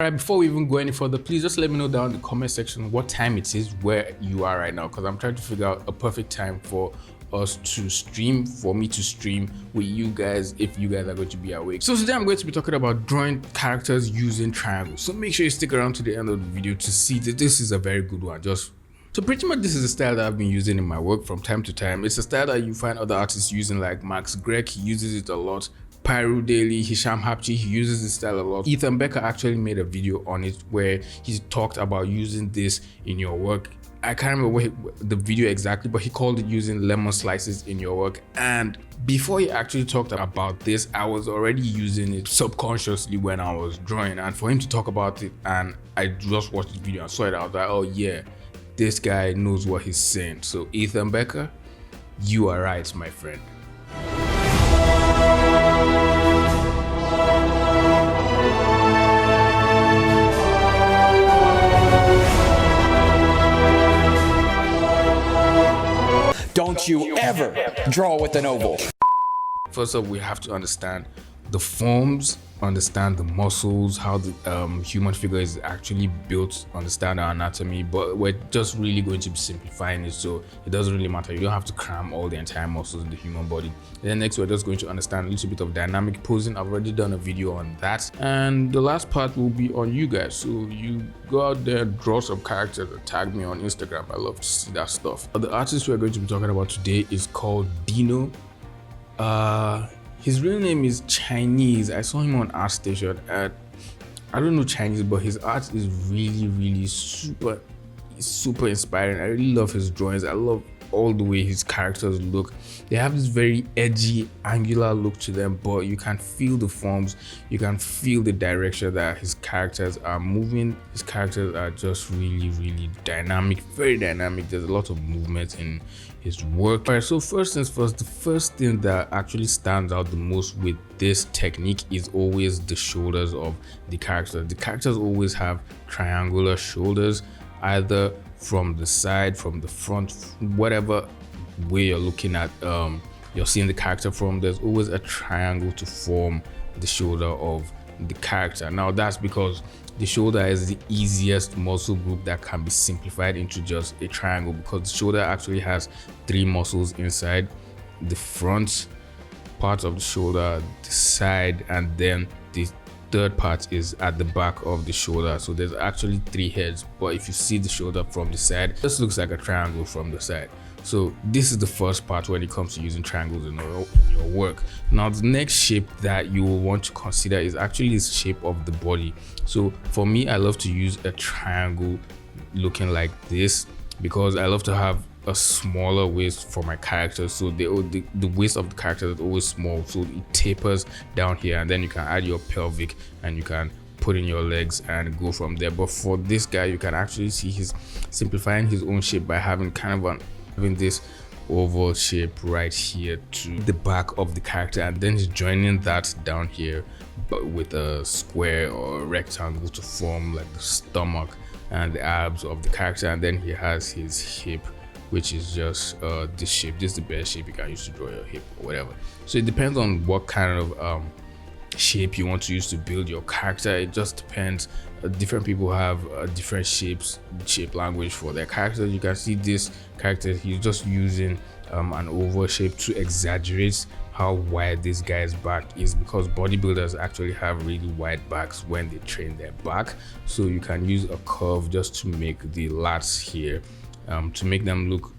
Alright, before we even go any further, please just let me know down in the comment section what time it is where you are right now, because I'm trying to figure out a perfect time for us to stream, for me to stream with you guys if you guys are going to be awake. So today I'm going to be talking about drawing characters using triangles. So make sure you stick around to the end of the video to see that this is a very good one. So pretty much this is a style that I've been using in my work from time to time. It's a style that you find other artists using, like grecke, he uses it a lot. Pyro Daily, Hicham, habchi, he uses this style a lot. Ethan Becker actually made a video on it where he talked about using this in your work. I can't remember the video exactly, but he called it using lemon slices in your work. And before he actually talked about this, I was already using it subconsciously when I was drawing. And for him to talk about it, and I just watched the video and saw it, I was like, oh yeah, this guy knows what he's saying. So Ethan Becker, you are right, my friend. Don't you ever draw with an oval. First up, we have to understand the forms, understand the muscles, how the human figure is actually built, understand our anatomy, but we're just really going to be simplifying it, so it doesn't really matter. You don't have to cram all the entire muscles in the human body. And then next, we're just going to understand a little bit of dynamic posing. I've already done a video on that, and the last part will be on you guys. So you go out there, draw some characters, and tag me on Instagram. I love to see that stuff. The artist we're going to be talking about today is called DINNO. His real name is Chinese. I saw him on ArtStation, and I don't know Chinese, but his art is really super inspiring. I really love his drawings. I love all the way his characters look. They have this very edgy, angular look to them, but you can feel the forms, you can feel the direction that his characters are moving. His characters are just really dynamic, very dynamic. There's a lot of movement in his work. All right, so first things first, the first thing that actually stands out the most with this technique is always the shoulders of the characters. The characters always have triangular shoulders, either from the side, from the front, whatever way you're looking at, you're seeing the character from. There's always a triangle to form the shoulder of the character. Now that's because the shoulder is the easiest muscle group that can be simplified into just a triangle, because the shoulder actually has 3 muscles inside: the front part of the shoulder, the side, and then the third part is at the back of the shoulder. So there's actually 3 heads, but if you see the shoulder from the side, this looks like a triangle from the side. So this is the first part when it comes to using triangles in your work. Now the next shape that you will want to consider is actually the shape of the body. So for me, I love to use a triangle looking like this, because I love to have a smaller waist for my characters. So the waist of the character is always small, so it tapers down here, and then you can add your pelvic and you can put in your legs and go from there. But for this guy, you can actually see he's simplifying his own shape by having having this oval shape right here to the back of the character, and then he's joining that down here but with a square or a rectangle to form like the stomach and the abs of the character. And then he has his hip, which is just this shape. This is the best shape you can use to draw your hip or whatever. So it depends on what kind of shape you want to use to build your character. It just depends. Different people have different shape language for their characters. You can see this character, he's just using an oval shape to exaggerate how wide this guy's back is, because bodybuilders actually have really wide backs when they train their back. So you can use a curve just to make the lats here to make them look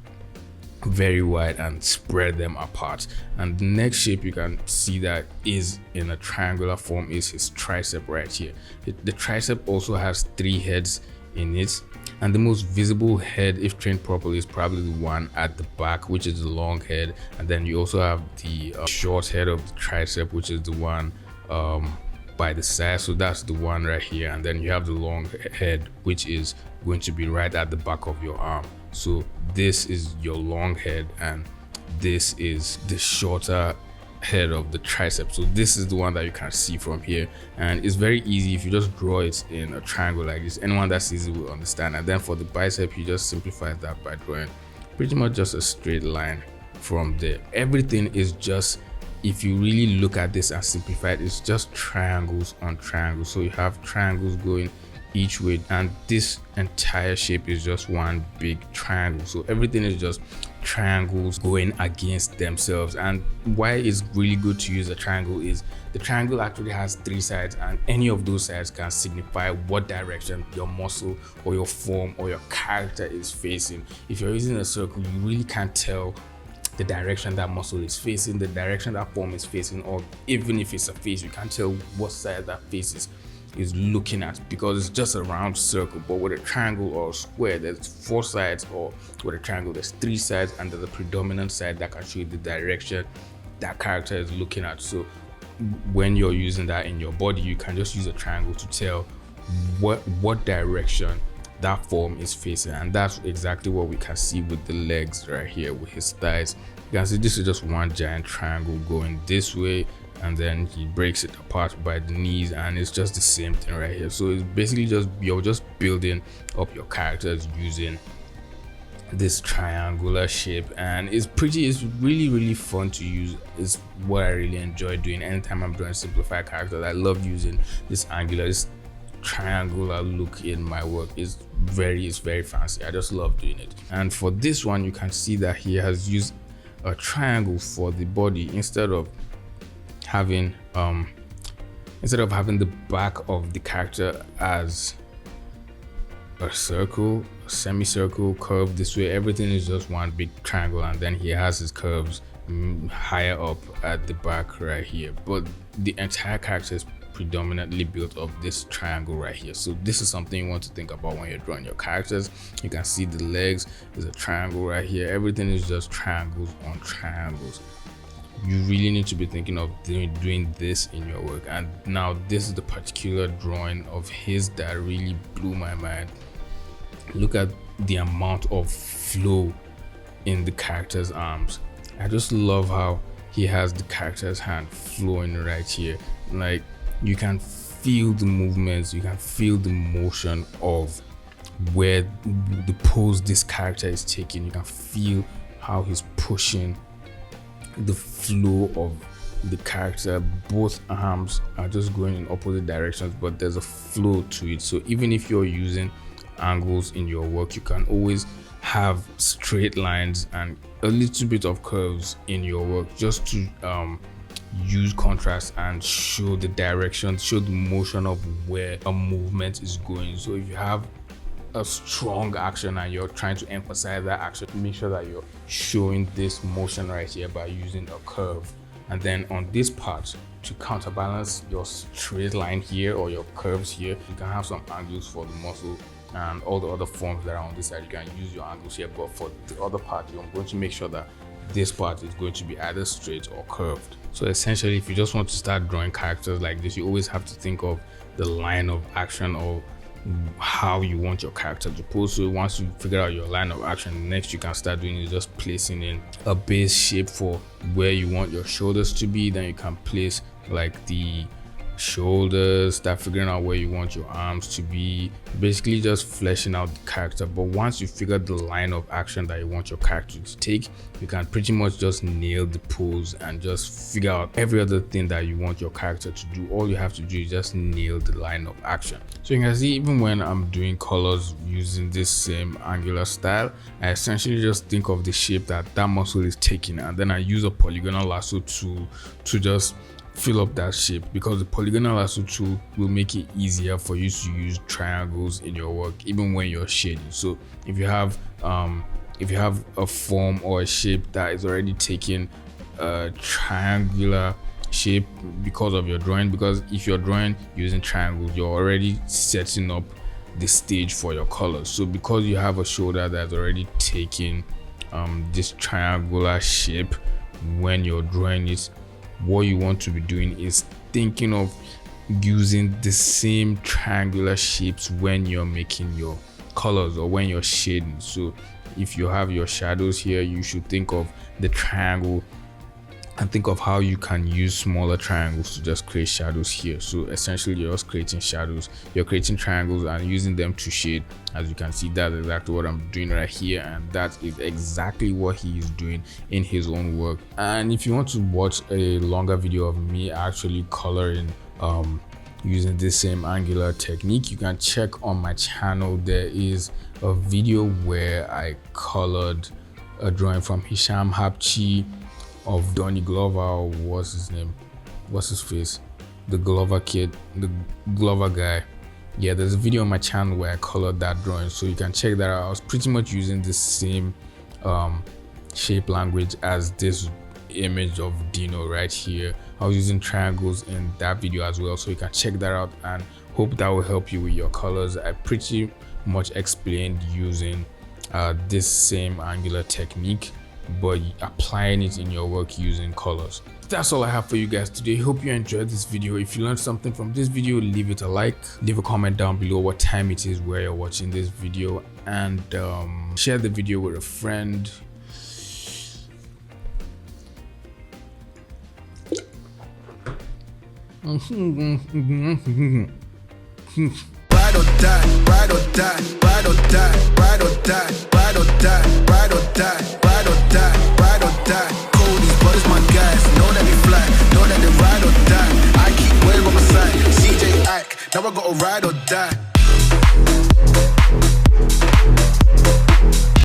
very wide and spread them apart. And the next shape you can see that is in a triangular form is his tricep right here. The tricep also has 3 heads in it, and the most visible head, if trained properly, is probably the one at the back, which is the long head. And then you also have the short head of the tricep, which is the one by the side. So that's the one right here. And then you have the long head, which is going to be right at the back of your arm. So this is your long head, and this is the shorter head of the tricep. So this is the one that you can see from here, and it's very easy if you just draw it in a triangle like this. Anyone that's easy will understand. And then for the bicep, you just simplify that by drawing pretty much just a straight line from there. Everything is just if you really look at this and simplify it, it's just triangles on triangles. So you have triangles going each way, and this entire shape is just one big triangle. So everything is just triangles going against themselves. And why it's really good to use a triangle is the triangle actually has 3 sides, and any of those sides can signify what direction your muscle or your form or your character is facing. If you're using a circle, you really can't tell the direction that muscle is facing, the direction that form is facing, or even if it's a face, you can't tell what side that face is looking at, because it's just a round circle. But with a triangle or a square, there's 4 sides, or with a triangle there's 3 sides, and there's a predominant side that can show you the direction that character is looking at. So when you're using that in your body, you can just use a triangle to tell what direction that form is facing. And that's exactly what we can see with the legs right here, with his thighs. You can see this is just one giant triangle going this way, and then he breaks it apart by the knees, and it's just the same thing right here. So it's basically just, you're just building up your characters using this triangular shape, and it's really fun to use. It's what I really enjoy doing anytime I'm doing simplified characters. I love using this triangular look in my work. It's very fancy. I just love doing it. And for this one, you can see that he has used a triangle for the body instead of having the back of the character as a circle, a semicircle, curved this way. Everything is just one big triangle, and then he has his curves higher up at the back right here. But the entire character is predominantly built of this triangle right here. So this is something you want to think about when you're drawing your characters. You can see the legs, there's a triangle right here. Everything is just triangles on triangles. You really need to be thinking of doing this in your work. And now this is the particular drawing of his that really blew my mind. Look at the amount of flow in the character's arms. I just love how he has the character's hand flowing right here. Like, you can feel the movements, you can feel the motion of where the pose this character is taking. You can feel how he's pushing the flow of the character. Both arms are just going in opposite directions, but there's a flow to it. So even if you're using angles in your work, you can always have straight lines and a little bit of curves in your work, just to use contrast and show the direction, show the motion of where a movement is going. So if you have a strong action and you're trying to emphasize that action, make sure that you're showing this motion right here by using a curve. And then on this part, to counterbalance your straight line here or your curves here, you can have some angles for the muscle and all the other forms that are on this side. You can use your angles here, but for the other part, you're going to make sure that this part is going to be either straight or curved. So essentially, if you just want to start drawing characters like this, you always have to think of the line of action or how you want your character to pose. So once you figure out your line of action, next you can start doing is just placing in a base shape for where you want your shoulders to be. Then you can place like the shoulders, start figuring out where you want your arms to be, basically just fleshing out the character. But once you figure the line of action that you want your character to take, you can pretty much just nail the pose and just figure out every other thing that you want your character to do. All you have to do is just nail the line of action. So you can see, even when I'm doing colors using this same angular style, I essentially just think of the shape that muscle is taking, and then I use a polygonal lasso tool to just fill up that shape, because the polygonal lasso tool will make it easier for you to use triangles in your work even when you're shading. So if you have a form or a shape that is already taking a triangular shape because of your drawing, because if you're drawing using triangles, you're already setting up the stage for your colors. So because you have a shoulder that's already taking this triangular shape when you're drawing it, what you want to be doing is thinking of using the same triangular shapes when you're making your colors or when you're shading. So if you have your shadows here, you should think of the triangle and think of how you can use smaller triangles to just create shadows here. So essentially you're just creating shadows, you're creating triangles and using them to shade. As you can see, that's exactly what I'm doing right here, and that is exactly what he is doing in his own work. And if you want to watch a longer video of me actually coloring using this same angular technique, you can check on my channel. There is a video where I colored a drawing from Hicham Habchi of Donny Glover, or what's his name, what's his face, the Glover kid, the Glover guy. Yeah, there's a video on my channel where I colored that drawing, so you can check that out. I was pretty much using the same shape language as this image of DINNO right here. I was using triangles in that video as well, so you can check that out, and hope that will help you with your colors. I pretty much explained using this same angular technique, but applying it in your work using colors. That's all I have for you guys today. Hope you enjoyed this video. If you learned something from this video, leave it a like, leave a comment down below what time it is where you're watching this video, and share the video with a friend. Ride or die, ride or die, ride or die, ride or die, ride or die, ride or die, ride or die, ride or die. Cody's brothers, my guys, know that they fly, know that they ride or die. I keep waiting on my side, CJ Ike, now I gotta ride or die.